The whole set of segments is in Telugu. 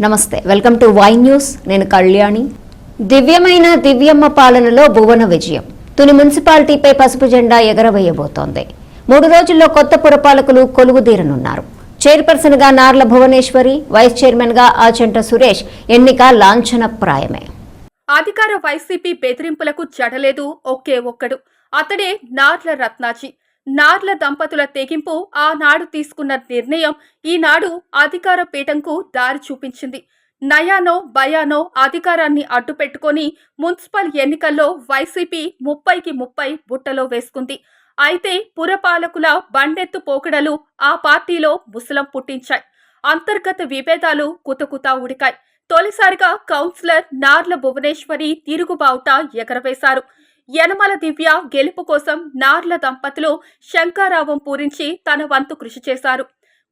నమస్తే, వెల్కమ్ టు వై న్యూస్. నేను కళ్యాణి. దివ్యమైన దివ్యమ్మ పాలనలో భువన విజయం. తుని మున్సిపాలిటీపై పసుపు జెండా ఎగరవేయబోతోంది. 3 రోజుల్లో కొత్త పురపాలకులు కొలువుదీరనున్నారు. చైర్పర్సన్ గా నార్ల భువనేశ్వరి, వైస్ చైర్మన్ గా ఆచంట సురేష్ ఎన్నిక లాంఛనప్రాయమే. అధికార వైసీపీ బెదిరింపులకు జడలేదు ఒకే ఒక్కడు. అతడే నార్ల రత్నాజీ. నార్ల దంపతుల తెగింపు ఆనాడు తీసుకున్న నిర్ణయం ఈనాడు అధికార పీఠంకు దారి చూపించింది. నయానో భయానో అధికారాన్ని అడ్డుపెట్టుకొని మున్సిపల్ ఎన్నికల్లో వైసీపీ 30కి 30 బుట్టలో వేసుకుంది. అయితే పురపాలకుల బండెత్తు పోకడలు ఆ పార్టీలో ముసలం పుట్టించాయి. అంతర్గత విభేదాలు కుతకుతా ఉడికాయి. తొలిసారిగా కౌన్సిలర్ నార్ల భువనేశ్వరి తిరుగుబావుట ఎగరవేశారు. యనమల దివ్య గెలుపు కోసం నార్ల దంపతులు శంఖారావం పూరించి తన వంతు కృషి చేశారు.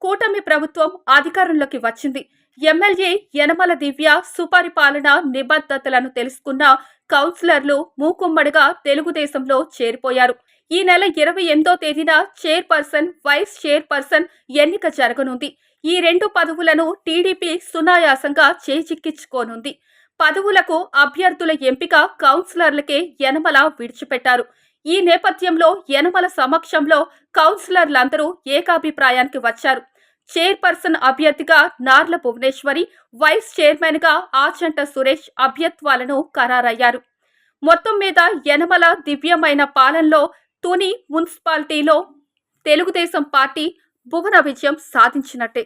కూటమి ప్రభుత్వం అధికారంలోకి వచ్చింది. ఎమ్మెల్యే యనమల దివ్య సుపరిపాలన నిబద్ధతలను తెలుసుకున్న కౌన్సిలర్లు మూకుమ్మడిగా తెలుగుదేశంలో చేరిపోయారు. ఈ నెల 28వ తేదీన చైర్పర్సన్, వైస్ చైర్పర్సన్ ఎన్నిక జరగనుంది. ఈ 2 పదవులను టీడీపీ సునాయాసంగా చేజిక్కించుకోనుంది. పదవులకు అభ్యర్థుల ఎంపిక కౌన్సిలర్లకే యనమల విడిచిపెట్టారు. ఈ నేపథ్యంలో యనమల సమక్షంలో కౌన్సిలర్లందరూ ఏకాభిప్రాయానికి వచ్చారు. చైర్పర్సన్ అభ్యర్థిగా నార్ల భువనేశ్వరి, వైస్ చైర్మన్ గా ఆచంట సురేష్ అభ్యర్థులను ఖరారయ్యారు. మొత్తం మీద యనమల దివ్యమైన పాలనలో తుని మున్సిపాలిటీలో తెలుగుదేశం పార్టీ భువన విజయం సాధించినట్టే.